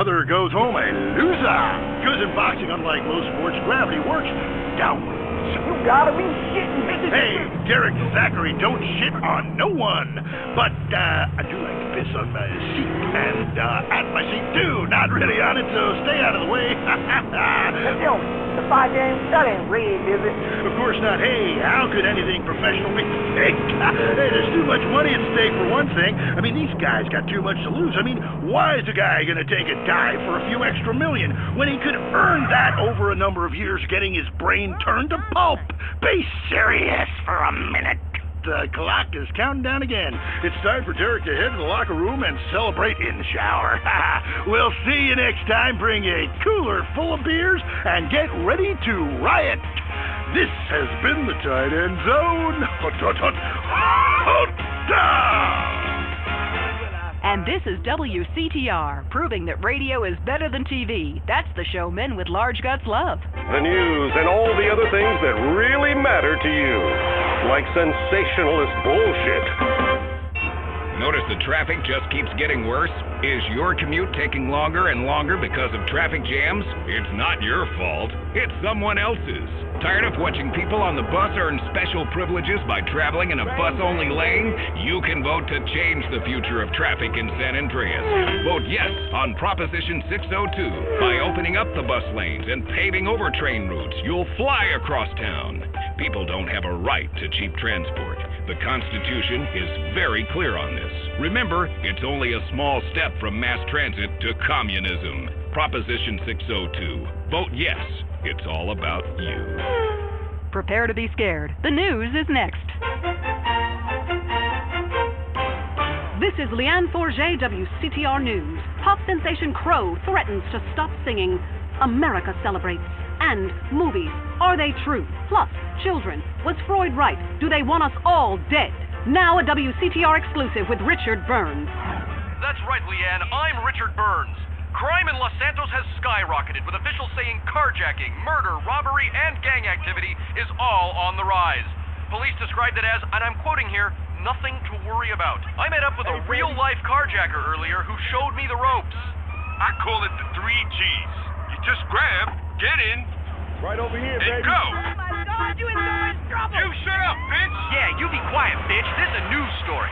Other goes home a loser. Because in boxing, unlike most sports, gravity works downwards. You gotta be shitting me. Hey, Derek Zachary, don't shit on no one. But I do like to piss on my seat and at my seat too. Not really on it, so stay out of the way. Yo, the fight game, that ain't rigged, is it? Of course not. Hey, how could anything professional be fake? Hey, there's too much money at stake for one thing. I mean, these guys got too much to lose. I mean, why is a guy gonna take a dive for a few extra million when he could earn that over a number of years getting his brain turned to pulp? Be serious for a minute. The clock is counting down again. It's time for Derek to head to the locker room and celebrate in the shower. We'll see you next time. Bring a cooler full of beers and get ready to riot. This has been the Tight End Zone. And this is WCTR, proving that radio is better than TV. That's the show men with large guts love. The news and all the other things that really matter to you, like sensationalist bullshit. Notice the traffic just keeps getting worse? Is your commute taking longer and longer because of traffic jams? It's not your fault. It's someone else's. Tired of watching people on the bus earn special privileges by traveling in a bus-only lane? You can vote to change the future of traffic in San Andreas. Vote yes on Proposition 602. By opening up the bus lanes and paving over train routes, you'll fly across town. People don't have a right to cheap transport. The Constitution is very clear on this. Remember, it's only a small step from mass transit to communism. Proposition 602. Vote yes. It's all about you. Prepare to be scared. The news is next. This is Leanne Forget, WCTR News. Pop sensation Crow threatens to stop singing. America celebrates. And movies. Are they true? Plus, children. Was Freud right? Do they want us all dead? Now a WCTR exclusive with Richard Burns. That's right, Leanne. I'm Richard Burns. Crime in Los Santos has skyrocketed, with officials saying carjacking, murder, robbery, and gang activity is all on the rise. Police described it as, and I'm quoting here, nothing to worry about. I met up with a real-life carjacker earlier who showed me the ropes. I call it the 3 G's. You just grab, get in, Right over here, and baby. go. Oh my God, you in so much trouble! You shut up, bitch. Yeah, you be quiet, bitch. This is a news story.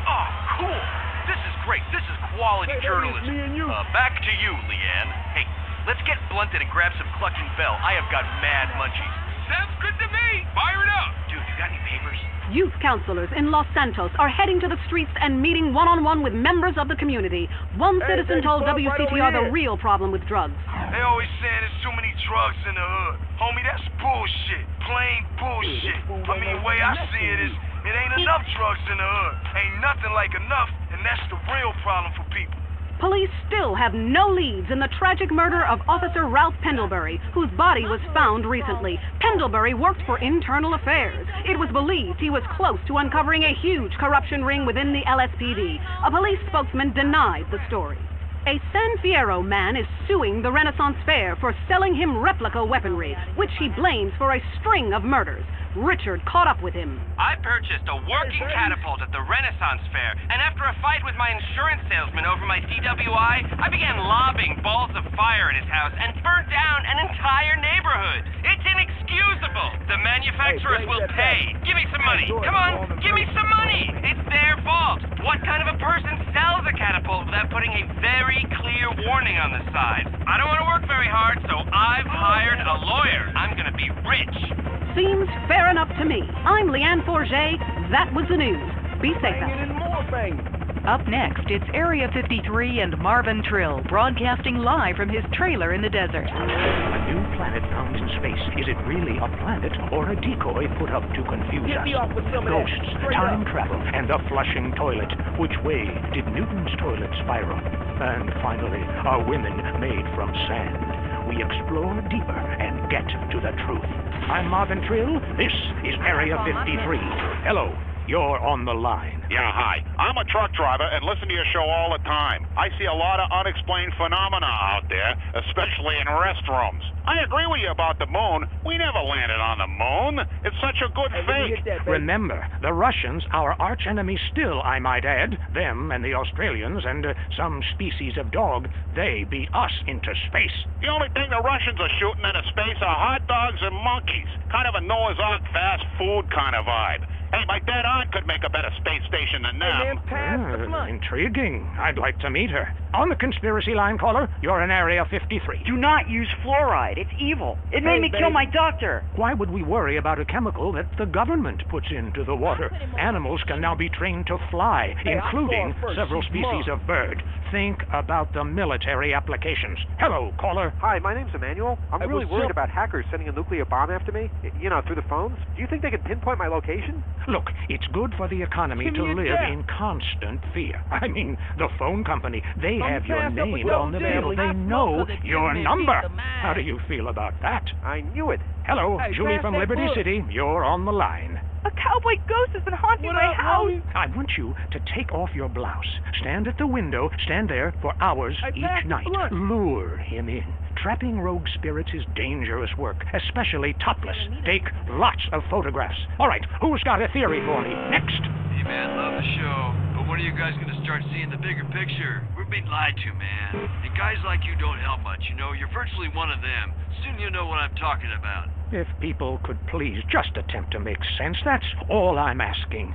Oh, cool. This is great. This is quality journalism. me and you. Back to you, Leanne. Hey, let's get blunted and grab some clucking bell. I have got mad munchies. Sounds good to me. Fire it up. Dude, you got any papers? Youth counselors in Los Santos are heading to the streets and meeting one-on-one with members of the community. One citizen baby, told pull up right WCTR over the here. real problem with drugs. They always saying there's too many drugs in the hood. Homie, that's bullshit. Plain bullshit. I mean, the way I see it is, it ain't enough drugs in the hood. Ain't nothing like enough, and that's the real problem for people. Police still have no leads in the tragic murder of Officer Ralph Pendlebury, whose body was found recently. Pendlebury worked for Internal Affairs. It was believed he was close to uncovering a huge corruption ring within the LSPD. A police spokesman denied the story. A San Fierro man is suing the Renaissance Fair for selling him replica weaponry, which he blames for a string of murders. Richard caught up with him. I purchased a working catapult at the Renaissance Fair, and after a fight with my insurance salesman over my DWI, I began lobbing balls of fire at his house and burnt down an entire neighborhood. It's inexcusable. The manufacturers will pay. Give me some money. Come on, give me some money. It's their fault. What kind of a person sells a catapult without putting a very clear warning on the side? I don't want to work very hard, so I've hired a lawyer. I'm gonna be rich. Seems fair enough to me. I'm Leanne Forget. That was the news. Be safe out there. And more banging. Up next, it's Area 53 and Marvin Trill, broadcasting live from his trailer in the desert. A new planet found in space. Is it really a planet or a decoy put up to confuse Get us? me off with some of that. Ghosts, Straight time up. travel, and a flushing toilet. Which way did Newton's toilet spiral? And finally, are women made from sand? We explore deeper and get to the truth. I'm Marvin Trill. This is Area 53. Hello. you're on the line. Yeah, hi. I'm a truck driver and listen to your show all the time. I see a lot of unexplained phenomena out there, especially in restrooms. I agree with you about the moon. We never landed on the moon. It's such a good fake. Remember, the Russians, our arch-enemy still, I might add, them and the Australians and some species of dog, they beat us into space. The only thing the Russians are shooting into space are hot dogs and monkeys. Kind of a Noah's Ark fast food kind of vibe. Hey, my dead aunt could make a better space station than them. Intriguing. I'd like to meet her. On the conspiracy line, caller, you're in Area 53. Do not use fluoride. It's evil. It made me kill my doctor. Why would we worry about a chemical that the government puts into the water? Animals can now be trained to fly, including several species of bird. Think about the military applications. Hello, caller. Hi, my name's Emmanuel. I'm really worried about hackers sending a nuclear bomb after me, through the phones. Do you think they can pinpoint my location? Look, it's good for the economy to live in constant fear. I mean, the phone company, they have your name on the bill. They know your number. How do you feel about that? I knew it. Hello, Julie from Liberty City. You're on the line. A cowboy ghost has been haunting my house. I want you to take off your blouse. Stand at the window. Stand there for hours each night. Lure him in. Trapping rogue spirits is dangerous work, especially topless. Take lots of photographs. All right, who's got a theory for me? Next. Hey, man, love the show. But when are you guys going to start seeing the bigger picture? We're being lied to, man. And guys like you don't help much, You're virtually one of them. Soon you'll know what I'm talking about. If people could please just attempt to make sense, that's all I'm asking.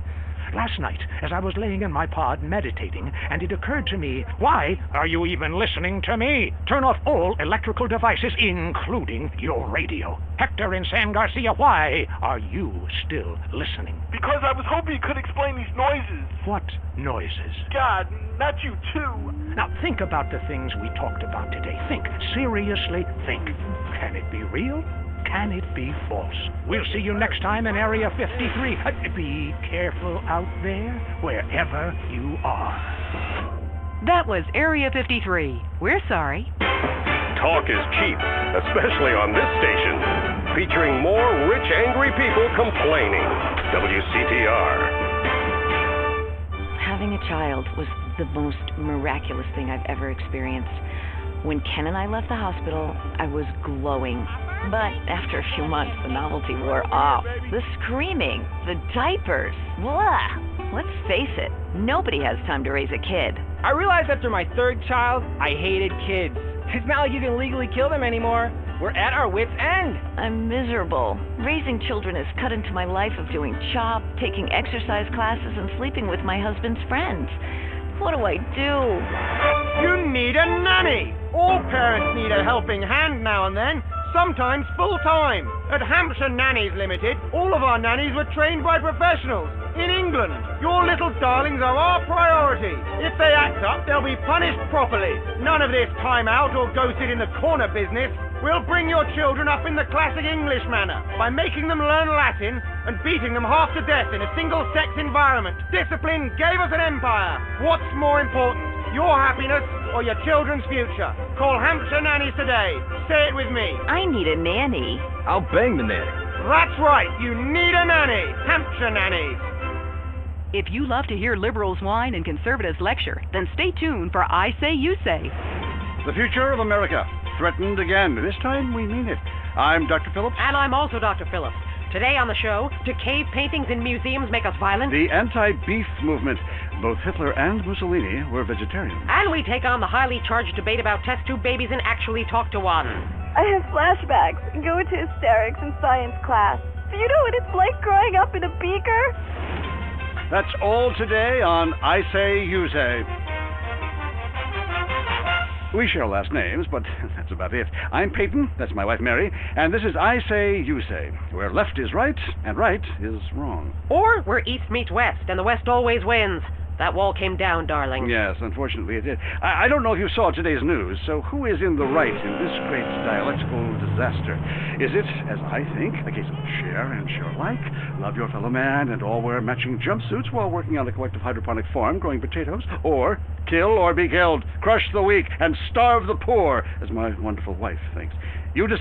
Last night, as I was laying in my pod meditating, and it occurred to me, why are you even listening to me? Turn off all electrical devices, including your radio. Hector and San Garcia, why are you still listening? Because I was hoping you could explain these noises. What noises? God, not you too. Now think about the things we talked about today. Think. Seriously, think. Can it be real? Can it be false? We'll see you next time in Area 53. Be careful out there, wherever you are. That was Area 53. We're sorry. Talk is cheap, especially on this station. Featuring more rich, angry people complaining. WCTR. Having a child was the most miraculous thing I've ever experienced. When Ken and I left the hospital, I was glowing. But after a few months, the novelty wore off. The screaming, the diapers, blah. Let's face it, nobody has time to raise a kid. I realized after my third child, I hated kids. It's not like you can legally kill them anymore. We're at our wits' end. I'm miserable. Raising children has cut into my life of doing CHOP, taking exercise classes, and sleeping with my husband's friends. What do I do? You need a nanny. All parents need a helping hand now and then. Sometimes full-time. At Hampshire Nannies Limited, all of our nannies were trained by professionals. In England, your little darlings are our priority. If they act up, they'll be punished properly. None of this time out or go sit in the corner business. We'll bring your children up in the classic English manner by making them learn Latin and beating them half to death in a single-sex environment. Discipline gave us an empire. What's more important? Your happiness or your children's future? Call Hampshire Nannies today. Say it with me. I need a nanny. I'll bang the nanny. That's right. You need a nanny. Hampshire Nannies. If you love to hear liberals whine and conservatives lecture, then stay tuned for I Say You Say. The future of America, threatened again. This time we mean it. I'm Dr. Phillips. And I'm also Dr. Phillips. Today on the show, do cave paintings in museums make us violent? The anti-beef movement. Both Hitler and Mussolini were vegetarians. And we take on the highly charged debate about test tube babies and actually talk to one. I have flashbacks and go into hysterics in science class. Do you know what it's like growing up in a beaker? That's all today on I Say You Say. We share last names, but that's about it. I'm Peyton, that's my wife Mary, and this is I Say You Say, where left is right and right is wrong. Or where east meets west, and the west always wins. That wall came down, darling. Yes, unfortunately it did. I don't know if you saw today's news, so who is in the right in this great dialectical disaster? Is it, as I think, a case of share and share alike, love your fellow man, and all wear matching jumpsuits while working on a collective hydroponic farm growing potatoes? Or kill or be killed, crush the weak, and starve the poor, as my wonderful wife thinks? You decide.